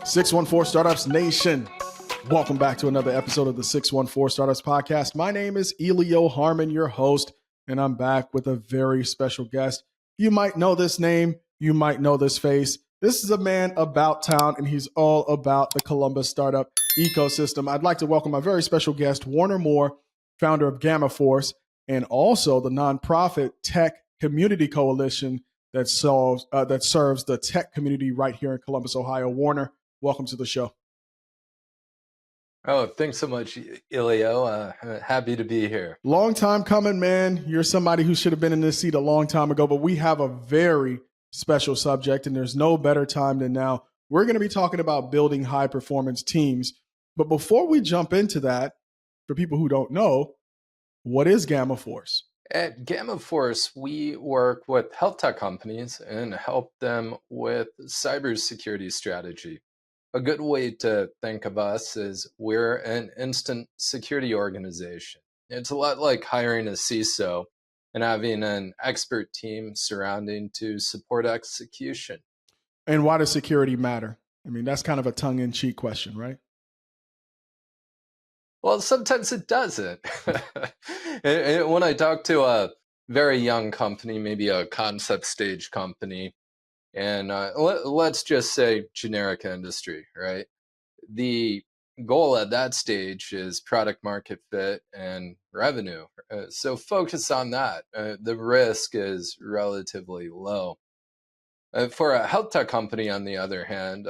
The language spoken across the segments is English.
614 Startups Nation. Welcome back to another episode of the 614 Startups Podcast. My name is Elio Harmon, your host, and I'm back with a very special guest. You might know this name. You might know this face. This is a man about town, and he's all about the Columbus startup ecosystem. I'd like to welcome my very special guest, Warner Moore, founder of Gamma Force, and also the nonprofit Tech Community Coalition that serves the tech community right here in Columbus, Ohio. Warner, welcome to the show. Oh, thanks so much, Elio. Happy to be here. Long time coming, man. You're somebody who should have been in this seat a long time ago, but we have a very special subject, and there's no better time than now. We're going to be talking about building high-performance teams. But before we jump into that, for people who don't know, what is Gamma Force? At Gamma Force, we work with health tech companies and help them with cybersecurity strategy. A good way to think of us is we're an instant security organization. It's a lot like hiring a CISO and having an expert team surrounding to support execution. And why does security matter? I mean, that's kind of a tongue-in-cheek question, right? Well, sometimes it doesn't. When I talk to a very young company, maybe a concept stage company, and let's just say generic industry, right? The goal at that stage is product market fit and revenue. So focus on that. The risk is relatively low. For a health tech company, on the other hand,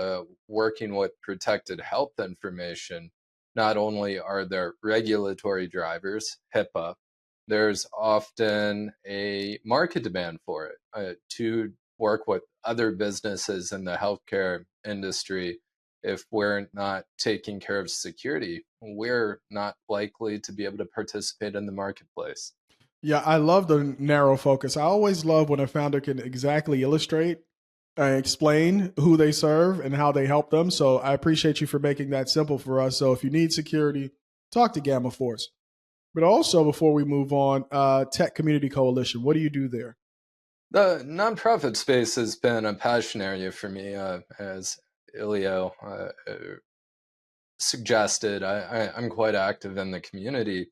working with protected health information, not only are there regulatory drivers, HIPAA, there's often a market demand for it to work with other businesses in the healthcare industry. If we're not taking care of security, we're not likely to be able to participate in the marketplace. Yeah, I love the narrow focus. I always love when a founder can exactly illustrate and explain who they serve and how they help them. So I appreciate you for making that simple for us. So if you need security, talk to Gamma Force. But also, before we move on, Tech Community Coalition, what do you do there? The nonprofit space has been a passion area for me, as Elio suggested. I'm quite active in the community.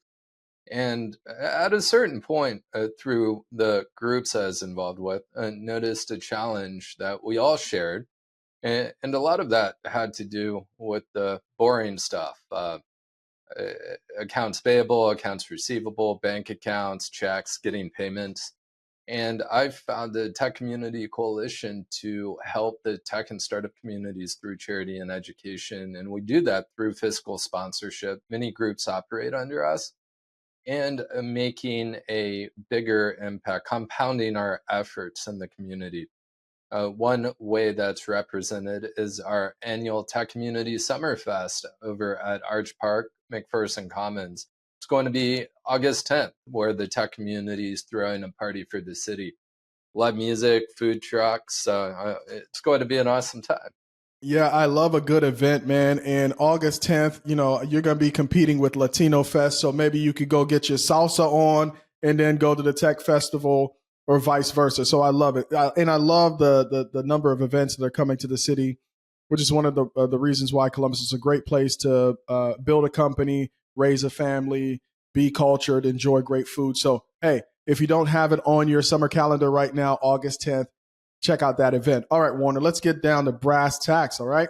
And at a certain point, through the groups I was involved with, noticed a challenge that we all shared. And a lot of that had to do with the boring stuff. Accounts payable, accounts receivable, bank accounts, checks, getting payments. And I've found the Tech Community Coalition to help the tech and startup communities through charity and education. And we do that through fiscal sponsorship. Many groups operate under us, and making a bigger impact, compounding our efforts in the community. One way that's represented is our annual Tech Community Summerfest over at Arch Park, McPherson Commons. It's going to be August 10th, where the tech community is throwing a party for the city. Live music, food trucks. It's going to be an awesome time. Yeah, I love a good event, man. And August 10th, you're going to be competing with Latino Fest. So maybe you could go get your salsa on and then go to the tech festival or vice versa. So I love it. And I love the number of events that are coming to the city, which is one of the reasons why Columbus is a great place to build a company, raise a family, be cultured, enjoy great food. So, hey, if you don't have it on your summer calendar right now, August 10th, check out that event. All right, Warner, let's get down to brass tacks, all right?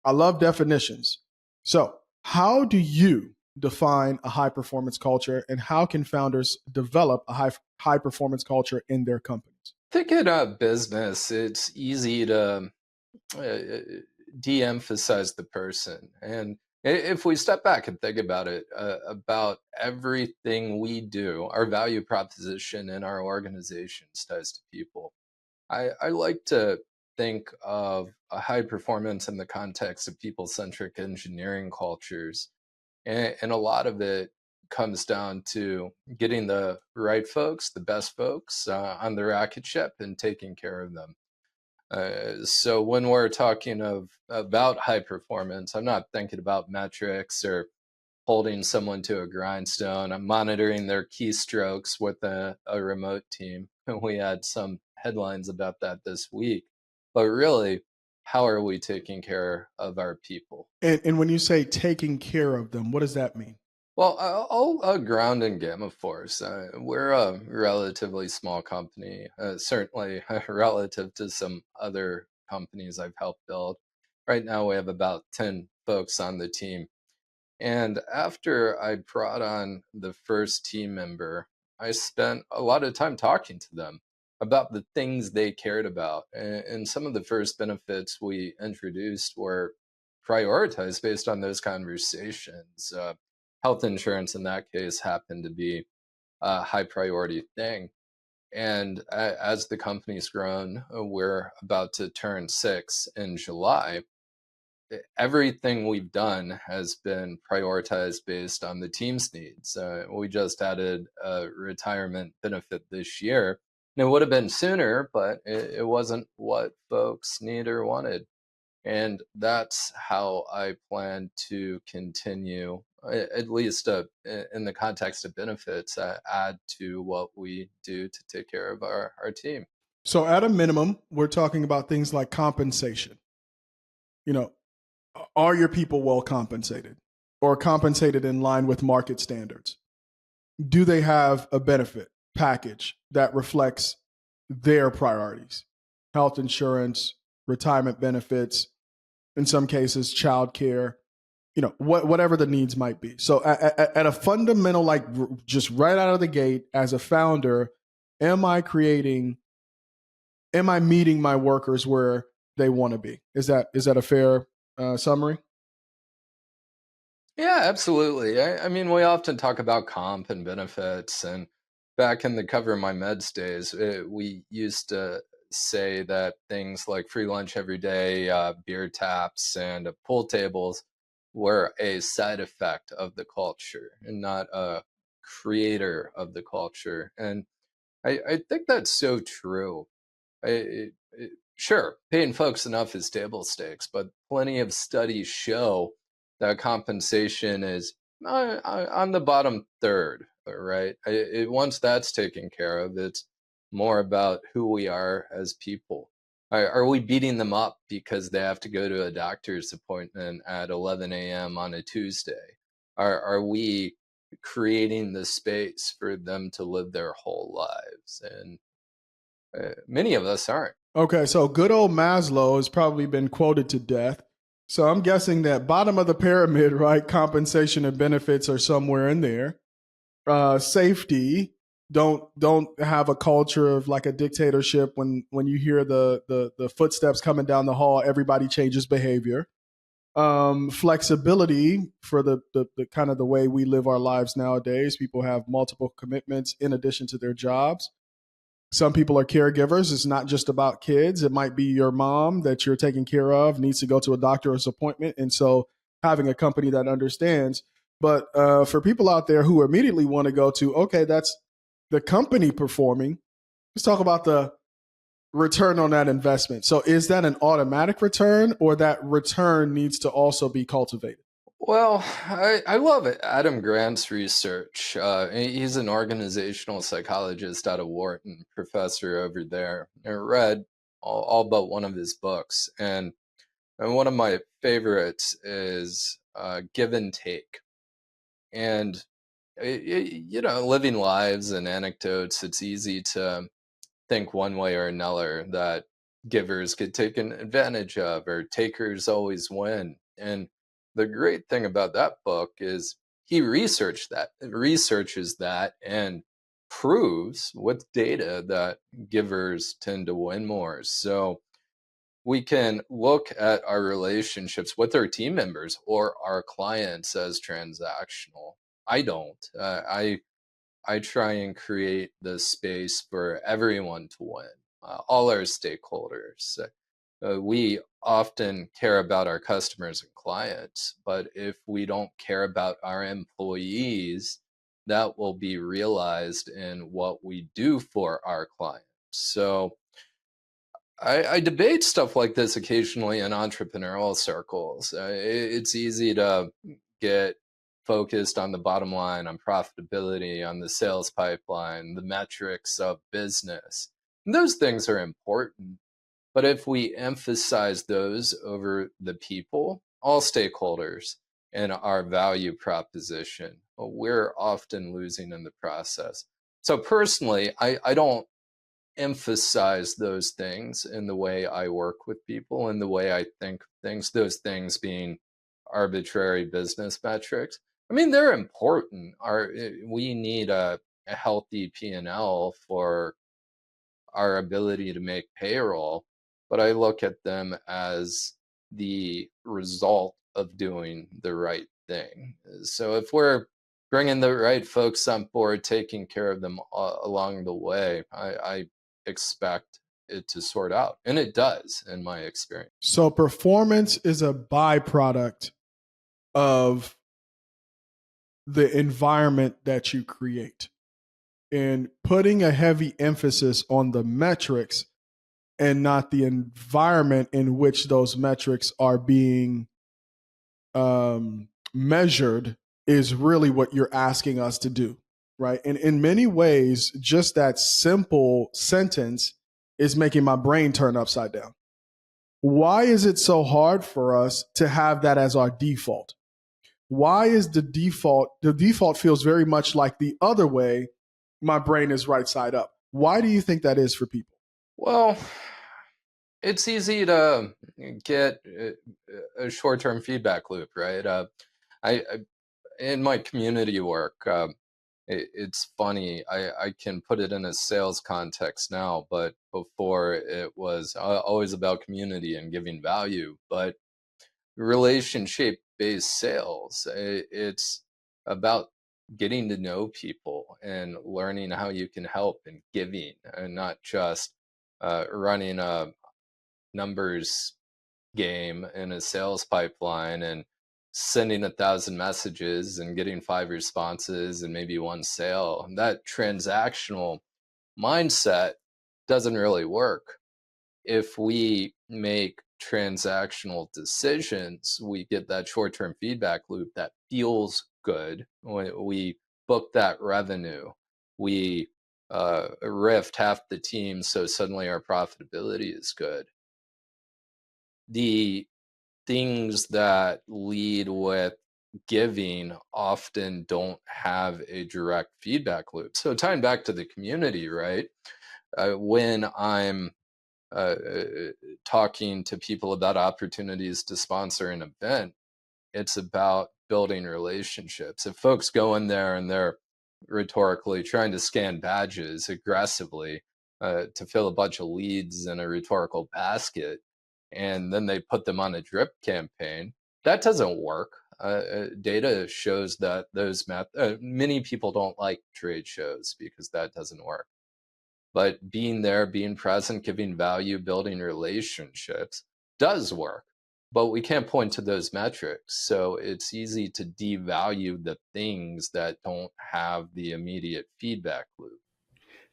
I love definitions. So how do you define a high-performance culture, and how can founders develop a high-performance culture in their companies? Thinking of business, it's easy to de-emphasize the person. And if we step back and think about it, about everything we do, our value proposition in our organizations ties to people. I like to think of a high performance in the context of people-centric engineering cultures. And a lot of it comes down to getting the right folks, the best folks on the rocket ship and taking care of them. So when we're talking about high performance, I'm not thinking about metrics or holding someone to a grindstone. I'm monitoring their keystrokes with a remote team. We had some headlines about that this week. But really, how are we taking care of our people? And when you say taking care of them, what does that mean? Well, I'll ground in Gamma Force. We're a relatively small company, certainly relative to some other companies I've helped build. Right now, we have about 10 folks on the team. And after I brought on the first team member, I spent a lot of time talking to them about the things they cared about. And some of the first benefits we introduced were prioritized based on those conversations. Health insurance, in that case, happened to be a high priority thing. And as the company's grown, we're about to turn 6 in July. Everything we've done has been prioritized based on the team's needs. We just added a retirement benefit this year. And it would have been sooner, but it wasn't what folks need or wanted. And that's how I plan to continue, at least in the context of benefits, add to what we do to take care of our team. So at a minimum, we're talking about things like compensation. You know, are your people well compensated or compensated in line with market standards? Do they have a benefit package that reflects their priorities? Health insurance, retirement benefits, in some cases, childcare, whatever the needs might be. So at a fundamental, like just right out of the gate as a founder, am I meeting my workers where they want to be? Is that a fair summary? Yeah, absolutely. I mean, we often talk about comp and benefits, and back in the cover of my meds days, we used to say that things like free lunch every day, beer taps, and pool tables were a side effect of the culture and not a creator of the culture. And I think that's so true. Sure, paying folks enough is table stakes, but plenty of studies show that compensation is on the bottom third, right? Once that's taken care of, it's more about who we are as people. Are we beating them up because they have to go to a doctor's appointment at 11 a.m. on a Tuesday? Are we creating the space for them to live their whole lives? And many of us aren't. Okay, so good old Maslow has probably been quoted to death. So I'm guessing that bottom of the pyramid, right? Compensation and benefits are somewhere in there. Safety. Don't have a culture of like a dictatorship. When you hear the footsteps coming down the hall, everybody changes behavior. Flexibility for the kind of the way we live our lives nowadays. People have multiple commitments in addition to their jobs. Some people are caregivers. It's not just about kids. It might be your mom that you're taking care of, needs to go to a doctor's appointment. And so having a company that understands. But for people out there who immediately want to go to, okay, that's the company performing, let's talk about the return on that investment. So is that an automatic return or that return needs to also be cultivated? Well, I love it. Adam Grant's research. He's an organizational psychologist out of Wharton, professor over there. I read all but one of his books, and one of my favorites is Give and Take. And living lives and anecdotes, it's easy to think one way or another that givers get taken advantage of or takers always win. And the great thing about that book is he researches that and proves with data that givers tend to win more. So we can look at our relationships with our team members or our clients as transactional. I don't. I try and create the space for everyone to win, all our stakeholders. We often care about our customers and clients, but if we don't care about our employees, that will be realized in what we do for our clients. So I debate stuff like this occasionally in entrepreneurial circles. It's easy to get focused on the bottom line, on profitability, on the sales pipeline, the metrics of business. And those things are important. But if we emphasize those over the people, all stakeholders, and our value proposition, well, we're often losing in the process. So personally, I don't emphasize those things in the way I work with people and the way I think of things, those things being arbitrary business metrics. I mean, they're important. We need a healthy P&L for our ability to make payroll, but I look at them as the result of doing the right thing. So if we're bringing the right folks on board, taking care of them along the way, I expect it to sort out. And it does, in my experience. So performance is a byproduct of the environment that you create. And putting a heavy emphasis on the metrics and not the environment in which those metrics are being measured is really what you're asking us to do, right? And in many ways, just that simple sentence is making my brain turn upside down. Why is it so hard for us to have that as our default? Why is the default feels very much like the other way, my brain is right side up. Why do you think that is for people? Well, it's easy to get a short-term feedback loop, right? I in my community work, it's funny. I can put it in a sales context now, but before it was always about community and giving value. But relationship-based sales, it's about getting to know people and learning how you can help and giving, and not just running a numbers game in a sales pipeline and sending 1,000 messages and getting 5 responses and maybe 1 sale. That transactional mindset doesn't really work. If we make transactional decisions, we get that short-term feedback loop that feels good. We book that revenue. We rift half the team, so suddenly our profitability is good. The things that lead with giving often don't have a direct feedback loop. So tying back to the community, right? When I'm talking to people about opportunities to sponsor an event, it's about building relationships. If folks go in there and they're rhetorically trying to scan badges aggressively to fill a bunch of leads in a rhetorical basket, and then they put them on a drip campaign, that doesn't work. Data shows that many people don't like trade shows because that doesn't work. But being there, being present, giving value, building relationships does work. But we can't point to those metrics. So it's easy to devalue the things that don't have the immediate feedback loop.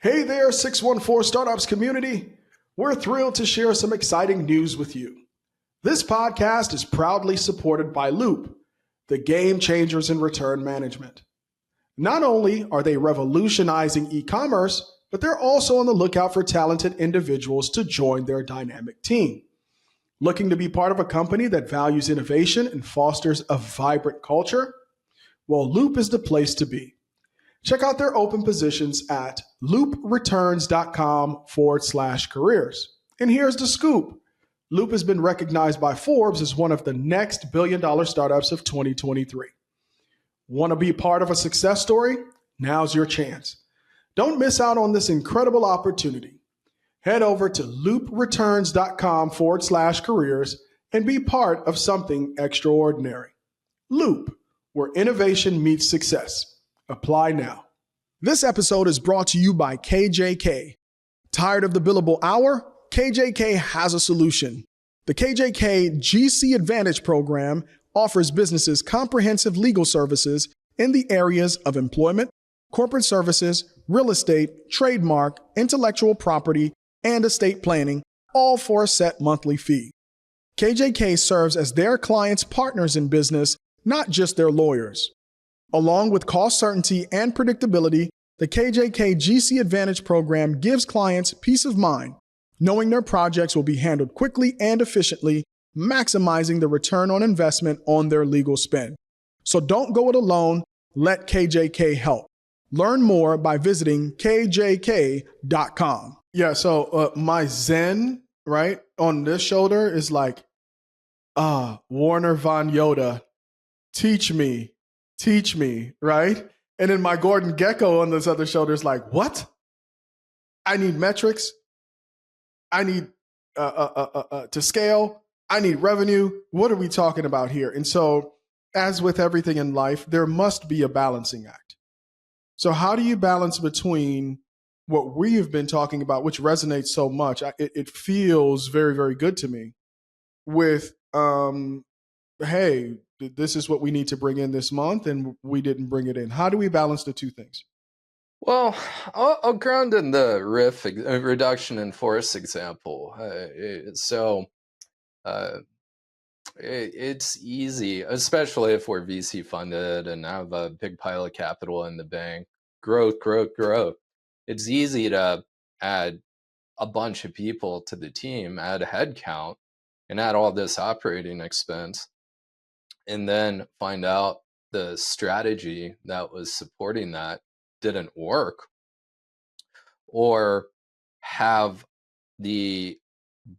Hey there, 614 Startups community. We're thrilled to share some exciting news with you. This podcast is proudly supported by Loop, the game changers in return management. Not only are they revolutionizing e-commerce, but they're also on the lookout for talented individuals to join their dynamic team. Looking to be part of a company that values innovation and fosters a vibrant culture? Well, Loop is the place to be. Check out their open positions at loopreturns.com/careers. And here's the scoop. Loop has been recognized by Forbes as one of the next billion-dollar startups of 2023. Want to be part of a success story? Now's your chance. Don't miss out on this incredible opportunity. Head over to loopreturns.com/careers and be part of something extraordinary. Loop, where innovation meets success. Apply now. This episode is brought to you by KJK. Tired of the billable hour? KJK has a solution. The KJK GC Advantage program offers businesses comprehensive legal services in the areas of employment, corporate services, real estate, trademark, intellectual property, and estate planning, all for a set monthly fee. KJK serves as their clients' partners in business, not just their lawyers. Along with cost certainty and predictability, The KJK GC Advantage program gives clients peace of mind, knowing their projects will be handled quickly and efficiently, maximizing the return on investment on their legal spend. So don't go it alone. Let KJK help. Learn more by visiting kjk.com. Yeah, so my Zen, right, on this shoulder is like, Warner Von Yoda, teach me, right? And then my Gordon Gecko on this other shoulder is like, what? I need metrics. I need to scale. I need revenue. What are we talking about here? And so, as with everything in life, there must be a balancing act. So how do you balance between what we have been talking about, which resonates so much? It feels very, very good to me with, hey, this is what we need to bring in this month, and we didn't bring it in. How do we balance the two things? Well, I'll ground in the RIF, reduction in force example. It's easy, especially if we're VC funded and have a big pile of capital in the bank. Growth, growth, growth. It's easy to add a bunch of people to the team, add a head count, and add all this operating expense, and then find out the strategy that was supporting that didn't work, or have the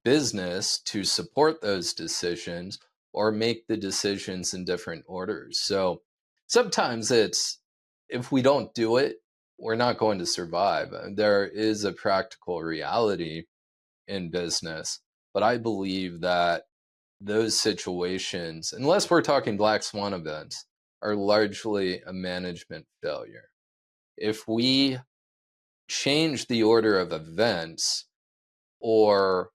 business to support those decisions or make the decisions in different orders. So sometimes it's, if we don't do it, we're not going to survive. There is a practical reality in business, but I believe that those situations, unless we're talking black swan events, are largely a management failure. If we change the order of events, or,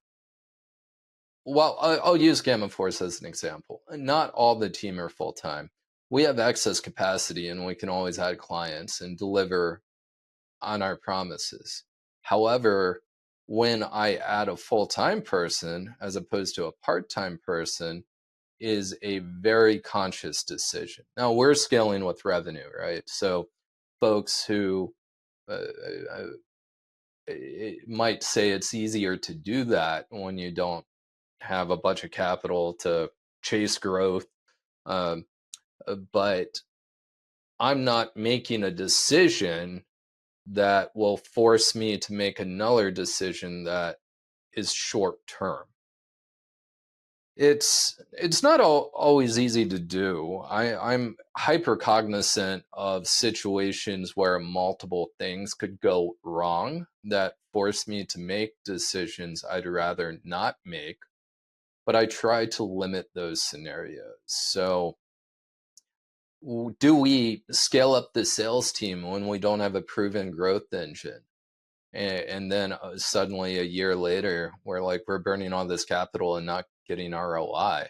well, I'll use Gamma Force as an example. Not all the team are full-time. We have excess capacity and we can always add clients and deliver on our promises. However, when I add a full-time person as opposed to a part-time person, is a very conscious decision. Now we're scaling with revenue, right? So folks who it might say it's easier to do that when you don't have a bunch of capital to chase growth. But I'm not making a decision that will force me to make another decision that is short term. It's not always easy to do. I'm hyper cognizant of situations where multiple things could go wrong that force me to make decisions I'd rather not make, but I try to limit those scenarios. So do we scale up the sales team when we don't have a proven growth engine? And then suddenly a year later, we're burning all this capital and not getting ROI.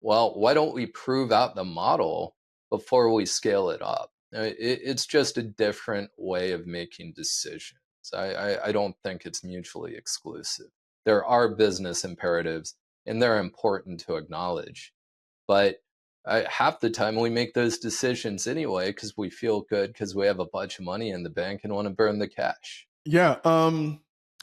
Well, why don't we prove out the model before we scale it up? It's just a different way of making decisions. I don't think it's mutually exclusive. There are business imperatives, and they're important to acknowledge. But half the time we make those decisions anyway because we feel good because we have a bunch of money in the bank and want to burn the cash. Yeah,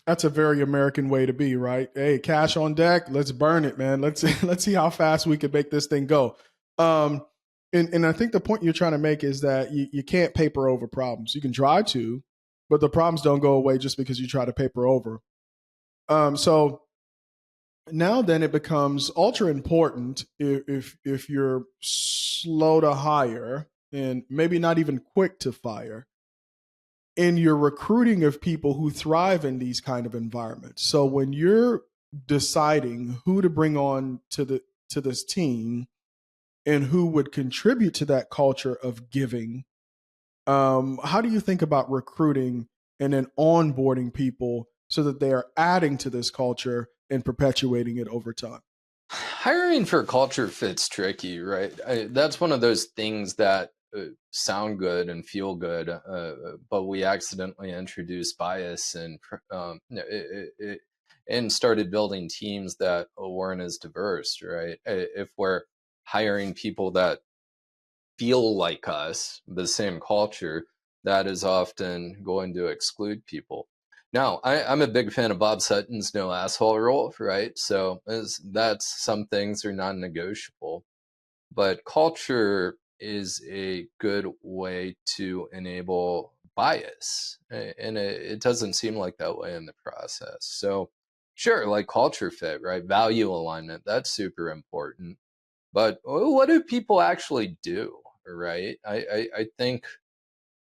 that's a very American way to be, right? Hey, cash on deck, let's burn it, man. Let's see how fast we can make this thing go. And I think the point you're trying to make is that you can't paper over problems. You can try to, but the problems don't go away just because you try to paper over. So now then it becomes ultra important if you're slow to hire and maybe not even quick to fire in your recruiting of people who thrive in these kind of environments. So when you're deciding who to bring on to this team and who would contribute to that culture of giving, how do you think about recruiting and then onboarding people so that they are adding to this culture and perpetuating it over time? Hiring for culture fit's tricky, right? That's one of those things that sound good and feel good, but we accidentally introduced bias and started building teams that weren't as diverse, right? If we're hiring people that feel like us, the same culture, that is often going to exclude people. Now, I'm a big fan of Bob Sutton's no asshole rule, right? So that's some things are non-negotiable, but culture is a good way to enable bias, and it doesn't seem like that way in the process. So, sure, like culture fit, right? Value alignment, that's super important. But what do people actually do, right? I think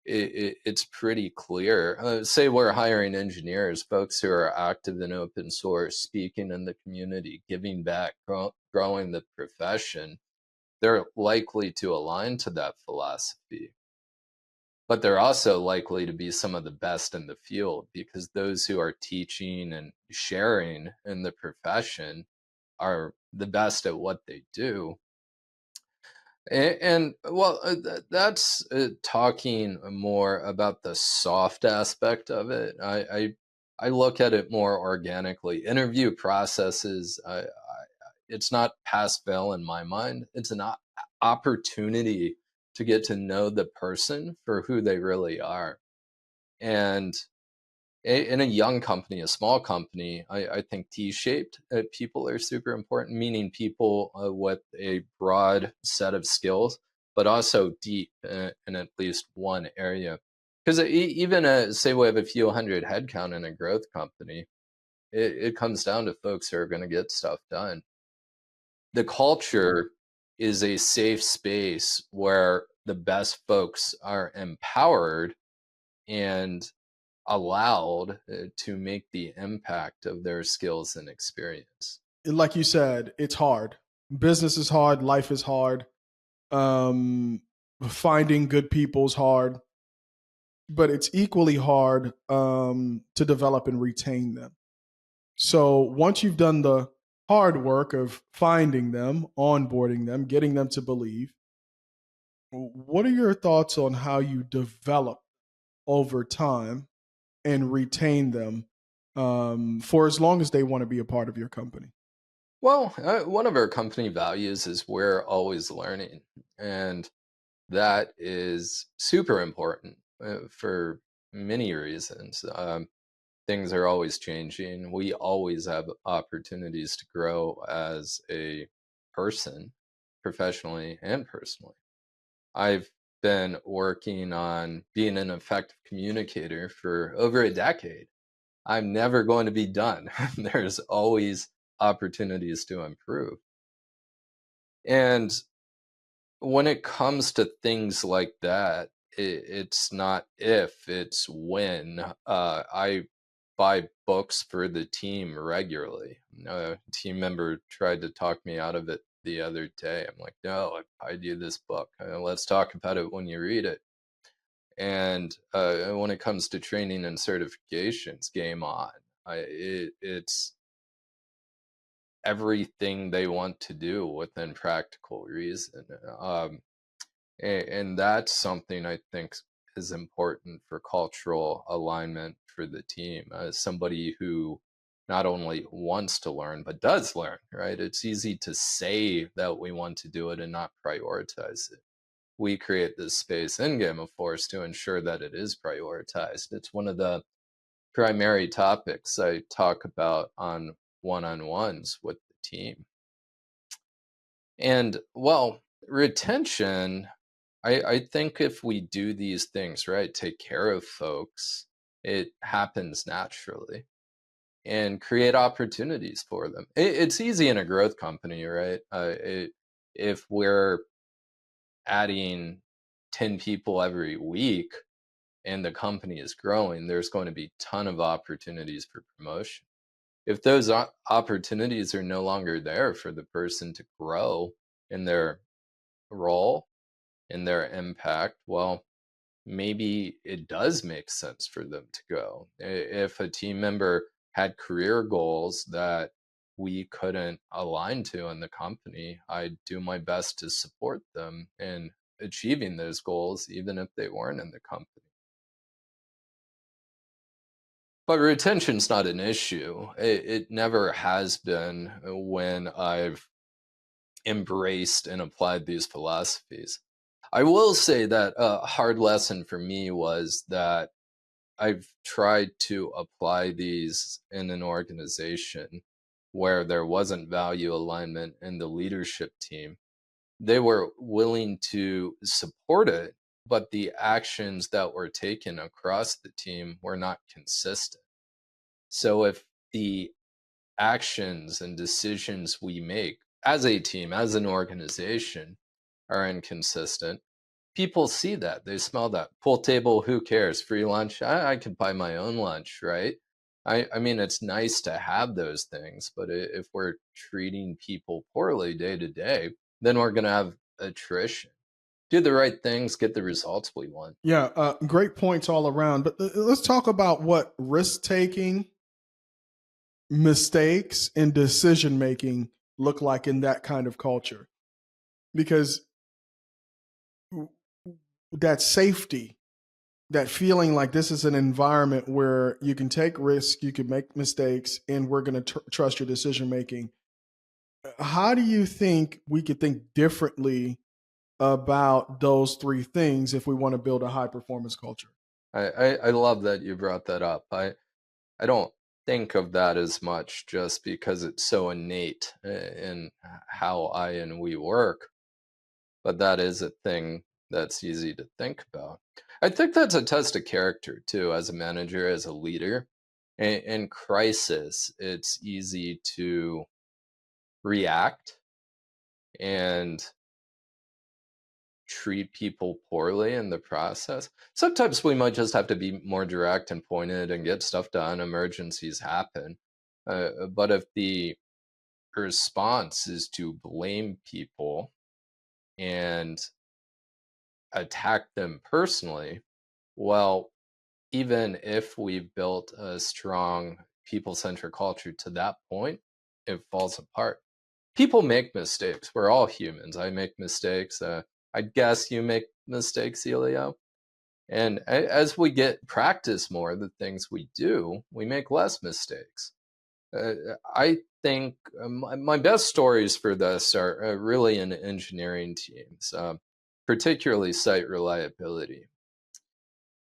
it's pretty clear. Say we're hiring engineers, folks who are active in open source, speaking in the community, giving back, growing the profession. They're likely to align to that philosophy, but they're also likely to be some of the best in the field because those who are teaching and sharing in the profession are the best at what they do. And well, that's talking more about the soft aspect of it. I look at it more organically. Interview processes, it's not pass fail in my mind. It's an opportunity to get to know the person for who they really are. And in a young company, a small company, I think T-shaped people are super important, meaning people with a broad set of skills, but also deep in at least one area. Because even say we have a few hundred headcount in a growth company, it comes down to folks who are going to get stuff done. The culture is a safe space where the best folks are empowered and allowed to make the impact of their skills and experience. Like you said, it's hard. Business is hard. Life is hard. Um, Finding good people is hard, but it's equally hard to develop and retain them. So once you've done the hard work of finding them, onboarding them, getting them to believe, what are your thoughts on how you develop over time and retain them for as long as they want to be a part of your company? Well, one of our company values is we're always learning. And that is super important for many reasons. Things are always changing. We always have opportunities to grow as a person, professionally and personally. I've been working on being an effective communicator for over a decade. I'm never going to be done. There's always opportunities to improve. And when it comes to things like that, it's not if, it's when. I buy books for the team regularly. A team member tried to talk me out of it the other day. I'm like, no, I buy you this book. Let's talk about it when you read it. And when it comes to training and certifications, game on. It's everything they want to do within practical reason. And that's something I think is important for cultural alignment for the team. As somebody who not only wants to learn, but does learn, right? It's easy to say that we want to do it and not prioritize it. We create this space in Game of Force to ensure that it is prioritized. It's one of the primary topics I talk about on one-on-ones with the team. And well, retention, I think if we do these things right, take care of folks, it happens naturally and create opportunities for them. It's easy in a growth company, right? If we're adding 10 people every week and the company is growing, there's going to be a ton of opportunities for promotion. If those opportunities are no longer there for the person to grow in their role, in their impact, well, maybe it does make sense for them to go. If a team member had career goals that we couldn't align to in the company, I do my best to support them in achieving those goals, even if they weren't in the company. But retention's not an issue. It never has been when I've embraced and applied these philosophies. I will say that a hard lesson for me was that I've tried to apply these in an organization where there wasn't value alignment in the leadership team. They were willing to support it, but the actions that were taken across the team were not consistent. So if the actions and decisions we make as a team, as an organization, are inconsistent, people see that. They smell that. Pool table, who cares? Free lunch? I can buy my own lunch, right? I mean, it's nice to have those things, but if we're treating people poorly day to day, then we're going to have attrition. Do the right things, get the results we want. Yeah, great points all around. But let's talk about what risk taking, mistakes, and decision making look like in that kind of culture. Because that safety, that feeling like this is an environment where you can take risks, you can make mistakes, and we're going to trust your decision making. How do you think we could think differently about those three things if we want to build a high performance culture? I love that you brought that up. I don't think of that as much just because it's so innate in how I and we work, but that is a thing that's easy to think about. I think that's a test of character too, as a manager, as a leader. In crisis, it's easy to react and treat people poorly in the process. Sometimes we might just have to be more direct and pointed and get stuff done. Emergencies happen. But if the response is to blame people and attack them personally, well, even if we've built a strong people centric culture to that point, it falls apart. People make mistakes. We're all humans. I make mistakes. I guess you make mistakes, Elio. And as we get practice more, the things we do, we make less mistakes. I think my best stories for this are really in engineering teams, particularly site reliability.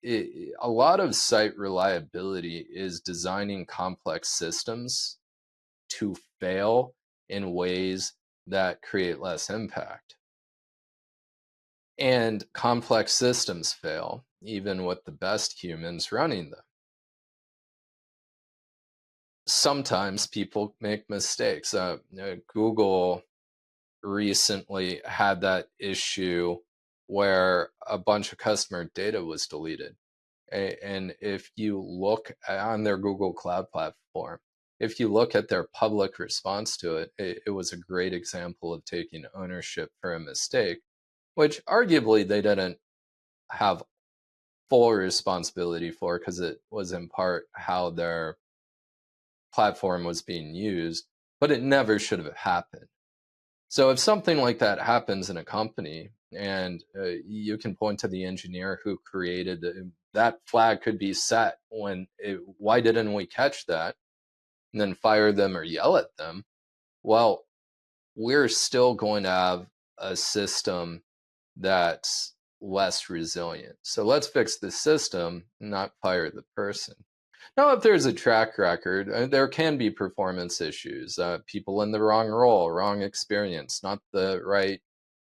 A lot of site reliability is designing complex systems to fail in ways that create less impact. And complex systems fail, even with the best humans running them. Sometimes people make mistakes. Google recently had that issue where a bunch of customer data was deleted. And if you look on their Google Cloud platform, if you look at their public response to it, it was a great example of taking ownership for a mistake, which arguably they didn't have full responsibility for because it was in part how their platform was being used, but it never should have happened. So if something like that happens in a company and you can point to the engineer who created that flag could be set why didn't we catch that and then fire them or yell at them? Well, we're still going to have a system that's less resilient. So let's fix the system, not fire the person. Now, if there's a track record, there can be performance issues, people in the wrong role, wrong experience, not the right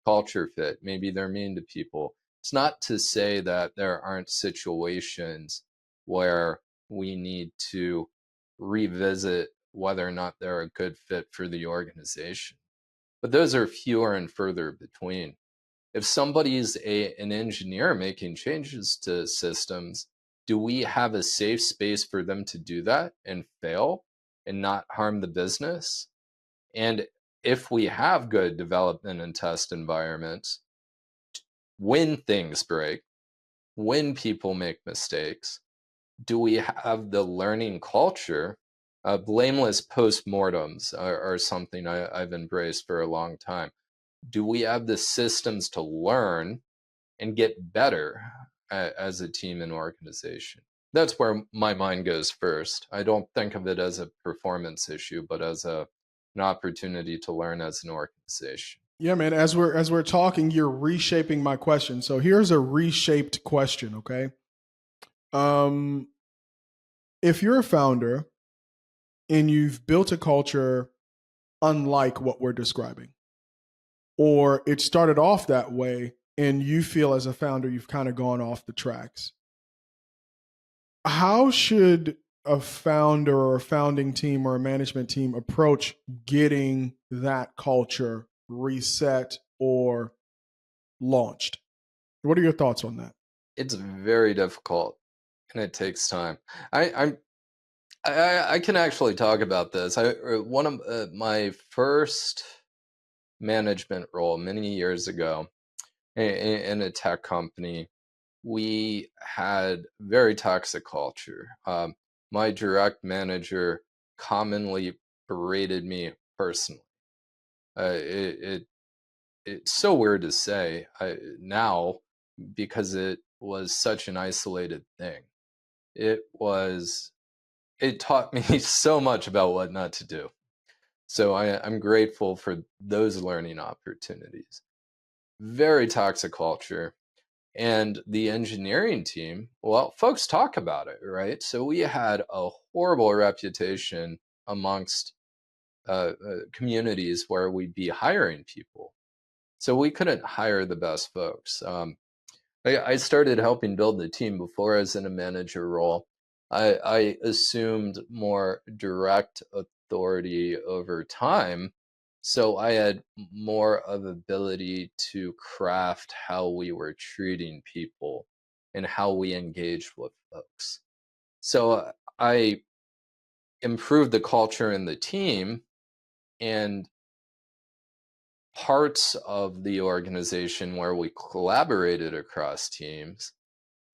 culture fit. Maybe they're mean to people. It's not to say that there aren't situations where we need to revisit whether or not they're a good fit for the organization. But those are fewer and further between. If somebody's an engineer making changes to systems, do we have a safe space for them to do that and fail and not harm the business? And if we have good development and test environments, when things break, when people make mistakes, do we have the learning culture? Blameless postmortems are something I've embraced for a long time. Do we have the systems to learn and get better as a team and organization? That's where my mind goes first. I don't think of it as a performance issue, but as an opportunity to learn as an organization. Yeah, man. As we're talking, you're reshaping my question. So here's a reshaped question. Okay. Um, if you're a founder and you've built a culture unlike what we're describing, or it started off that way, and you feel as a founder you've kind of gone off the tracks, how should a founder or a founding team or a management team approach getting that culture reset or launched? What are your thoughts on that? It's very difficult and it takes time. I can actually talk about this. One of my first management role many years ago in a tech company, we had very toxic culture. My direct manager commonly berated me personally. It's so weird to say now because it was such an isolated thing. It was it taught me so much about what not to do. So I'm grateful for those learning opportunities. Very toxic culture. And the engineering team, well, folks talk about it, right? So we had a horrible reputation amongst communities where we'd be hiring people. So we couldn't hire the best folks. I started helping build the team before I was in a manager role. I assumed more direct authority over time. So I had more of ability to craft how we were treating people and how we engaged with folks. So I improved the culture in the team, and parts of the organization where we collaborated across teams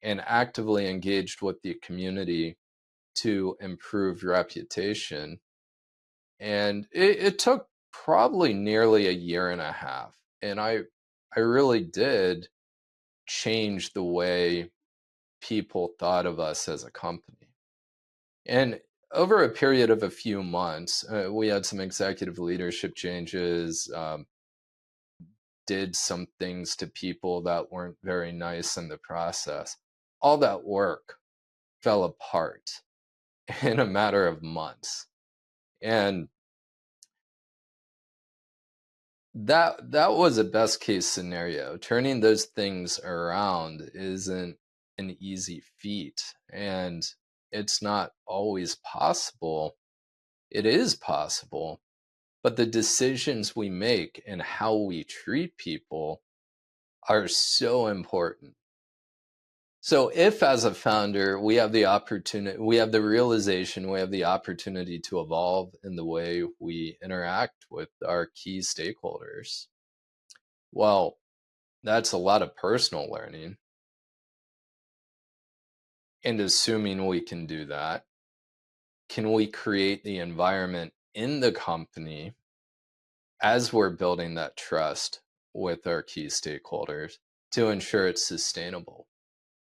and actively engaged with the community to improve reputation. And it took probably nearly a year and a half. And I really did change the way people thought of us as a company. And over a period of a few months, we had some executive leadership changes, did some things to people that weren't very nice in the process. All that work fell apart in a matter of months. And that was a best case scenario. Turning those things around isn't an easy feat, and it's not always possible. It is possible, but the decisions we make and how we treat people are so important. So if as a founder, we have the opportunity, we have the realization, we have the opportunity to evolve in the way we interact with our key stakeholders, well, that's a lot of personal learning. And assuming we can do that, can we create the environment in the company as we're building that trust with our key stakeholders to ensure it's sustainable?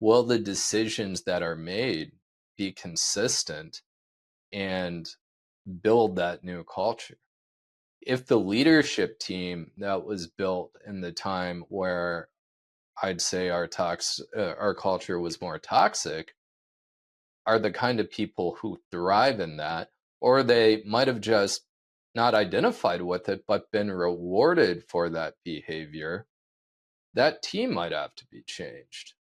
Will the decisions that are made be consistent and build that new culture? If the leadership team that was built in the time where I'd say our culture was more toxic are the kind of people who thrive in that, or they might have just not identified with it but been rewarded for that behavior, that team might have to be changed.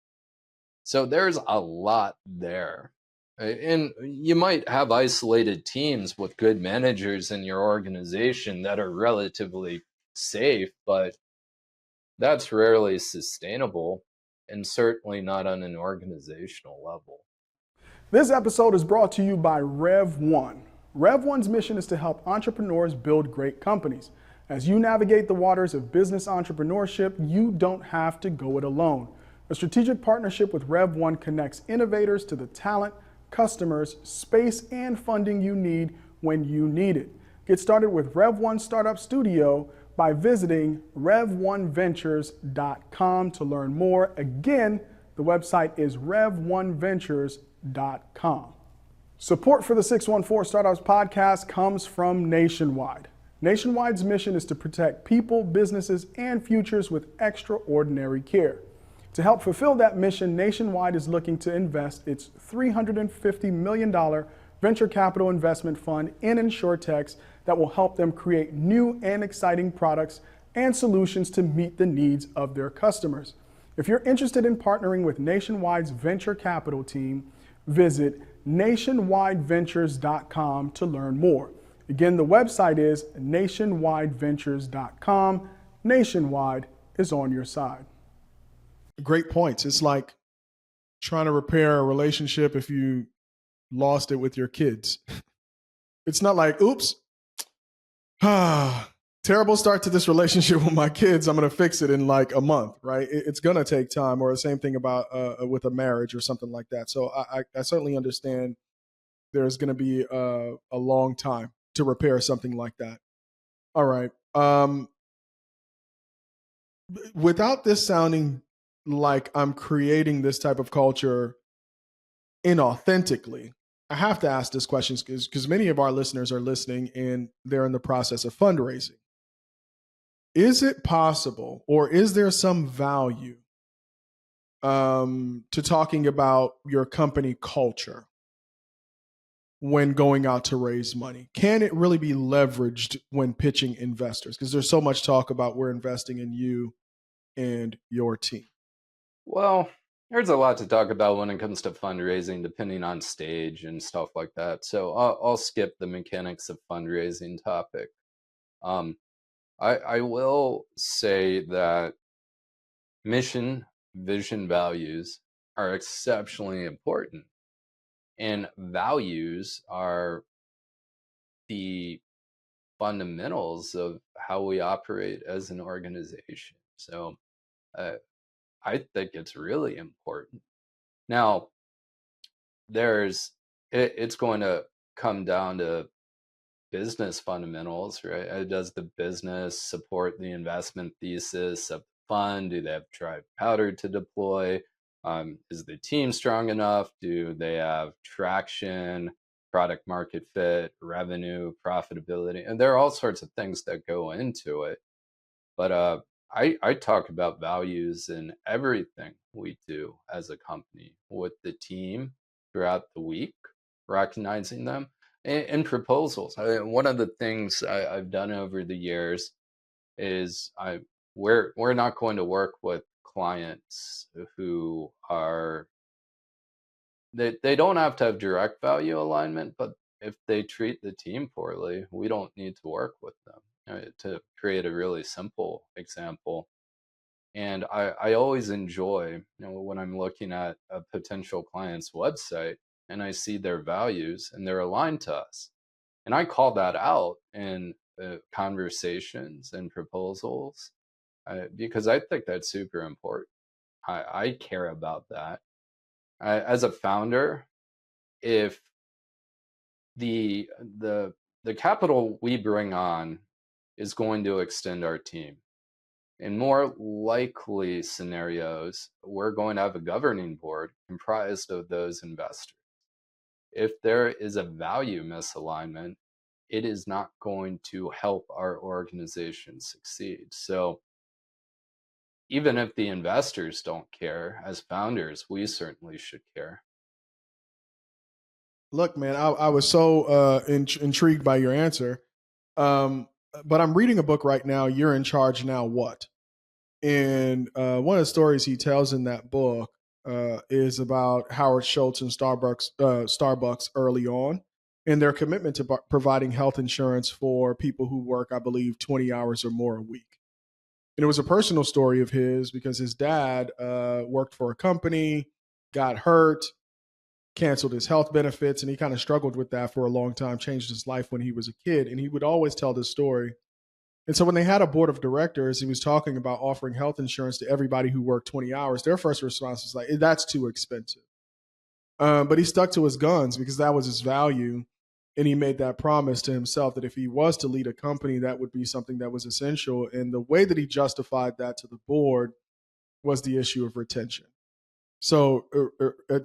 So there's a lot there. And you might have isolated teams with good managers in your organization that are relatively safe, but that's rarely sustainable and certainly not on an organizational level. This episode is brought to you by Rev1. Rev1's mission is to help entrepreneurs build great companies. As you navigate the waters of business entrepreneurship, you don't have to go it alone. A strategic partnership with Rev1 connects innovators to the talent, customers, space, and funding you need when you need it. Get started with Rev1 Startup Studio by visiting rev1ventures.com to learn more. Again, the website is rev1ventures.com. Support for the 614 Startups podcast comes from Nationwide. Nationwide's mission is to protect people, businesses, and futures with extraordinary care. To help fulfill that mission, Nationwide is looking to invest its $350 million venture capital investment fund in insurtechs that will help them create new and exciting products and solutions to meet the needs of their customers. If you're interested in partnering with Nationwide's venture capital team, visit nationwideventures.com to learn more. Again, the website is nationwideventures.com. Nationwide is on your side. Great points. It's like trying to repair a relationship if you lost it with your kids. It's not like, oops, terrible start to this relationship with my kids. I'm going to fix it in like a month, right? It's going to take time. Or the same thing about with a marriage or something like that. So I certainly understand there's going to be a long time to repair something like that. All right. Without this sounding like I'm creating this type of culture inauthentically, I have to ask this question because many of our listeners are listening and they're in the process of fundraising. Is it possible, or is there some value to talking about your company culture when going out to raise money? Can it really be leveraged when pitching investors? Because there's so much talk about we're investing in you and your team. Well, there's a lot to talk about when it comes to fundraising, depending on stage and stuff like that. So I'll skip the mechanics of fundraising topic. I will say that mission, vision, values are exceptionally important. And values are the fundamentals of how we operate as an organization. So I think it's really important. Now, it's going to come down to business fundamentals, right? Does the business support the investment thesis of the fund? Do they have dry powder to deploy? Is the team strong enough? Do they have traction, product market fit, revenue, profitability? And there are all sorts of things that go into it. But I talk about values in everything we do as a company with the team throughout the week, recognizing them, and proposals. One of the things I've done over the years is we're not going to work with clients who are they don't have to have direct value alignment, but if they treat the team poorly, we don't need to work with them. To create a really simple example, and I always enjoy, when I'm looking at a potential client's website and I see their values and they're aligned to us, and I call that out in conversations and proposals, because I think that's super important. I care about that. As a founder, if the the capital we bring on is going to extend our team, in more likely scenarios, we're going to have a governing board comprised of those investors. If there is a value misalignment, it is not going to help our organization succeed. So even if the investors don't care, as founders, we certainly should care. Look, man, I was so intrigued by your answer. But I'm reading a book right now, You're in Charge Now What? And one of the stories he tells in that book is about Howard Schultz and Starbucks early on, and their commitment to providing health insurance for people who work, I believe, 20 hours or more a week. And it was a personal story of his because his dad worked for a company, got hurt, canceled his health benefits, and he kind of struggled with that for a long time, changed his life when he was a kid. And he would always tell this story. And so when they had a board of directors, he was talking about offering health insurance to everybody who worked 20 hours. Their first response was like, that's too expensive. But he stuck to his guns because that was his value. And he made that promise to himself that if he was to lead a company, that would be something that was essential. And the way that he justified that to the board was the issue of retention. So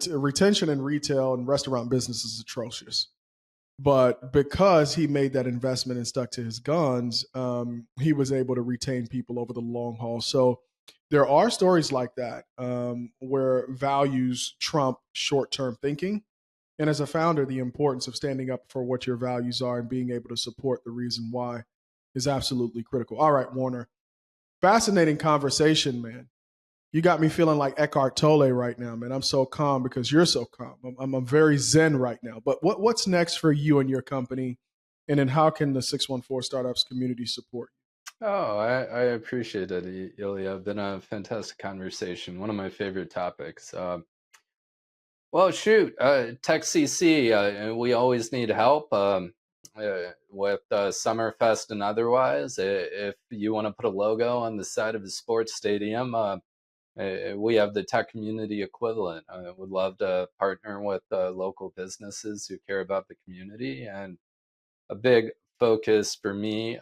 retention in retail and restaurant business is atrocious. But because he made that investment and stuck to his guns, he was able to retain people over the long haul. So there are stories like that where values trump short-term thinking. And as a founder, the importance of standing up for what your values are and being able to support the reason why is absolutely critical. All right, Warner. Fascinating conversation, man. You got me feeling like Eckhart Tolle right now, man. I'm so calm because you're so calm. I'm very zen right now. But what's next for you and your company? And then how can the 614 Startups community support you? Oh, I appreciate it, Ilya. Been a fantastic conversation. One of my favorite topics. Well, shoot, Tech CC, we always need help with Summerfest and otherwise. If you want to put a logo on the side of a sports stadium, we have the tech community equivalent. I would love to partner with local businesses who care about the community. And a big focus for me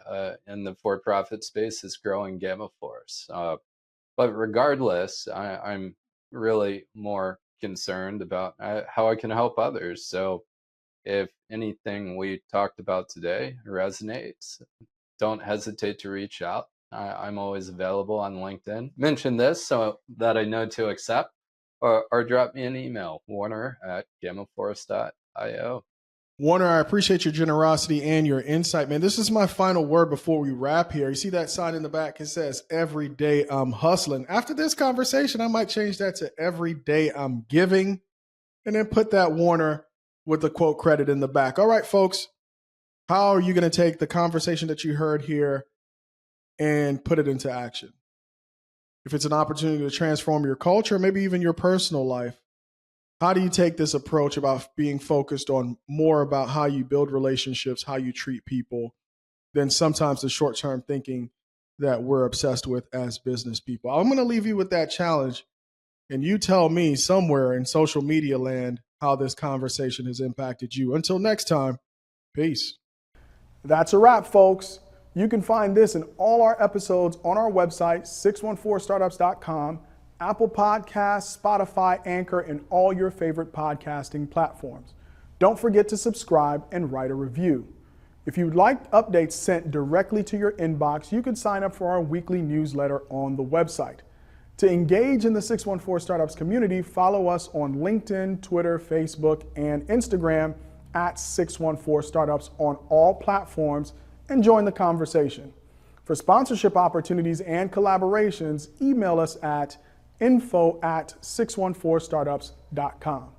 in the for-profit space is growing Gamma Force. But regardless, I'm really more concerned about how I can help others. So if anything we talked about today resonates, don't hesitate to reach out. I'm always available on LinkedIn. Mention this so that I know to accept, or drop me an email, warner@gammaforce.io. Warner, I appreciate your generosity and your insight, man. This is my final word before we wrap here. You see that sign in the back? It says, "Every day I'm hustling." After this conversation, I might change that to "Every day I'm giving," and then put that Warner with the quote credit in the back. All right, folks, how are you going to take the conversation that you heard here and put it into action? If it's an opportunity to transform your culture, maybe even your personal life, how do you take this approach about being focused on more about how you build relationships, how you treat people, than sometimes the short-term thinking that we're obsessed with as business people? I'm going to leave you with that challenge, and you tell me somewhere in social media land how this conversation has impacted you. Until next time, peace. That's a wrap, folks. You can find this and all our episodes on our website, 614startups.com, Apple Podcasts, Spotify, Anchor, and all your favorite podcasting platforms. Don't forget to subscribe and write a review. If you'd like updates sent directly to your inbox, you can sign up for our weekly newsletter on the website. To engage in the 614 Startups community, follow us on LinkedIn, Twitter, Facebook, and Instagram at 614 Startups on all platforms, and join the conversation. For sponsorship opportunities and collaborations, email us at info@614startups.com.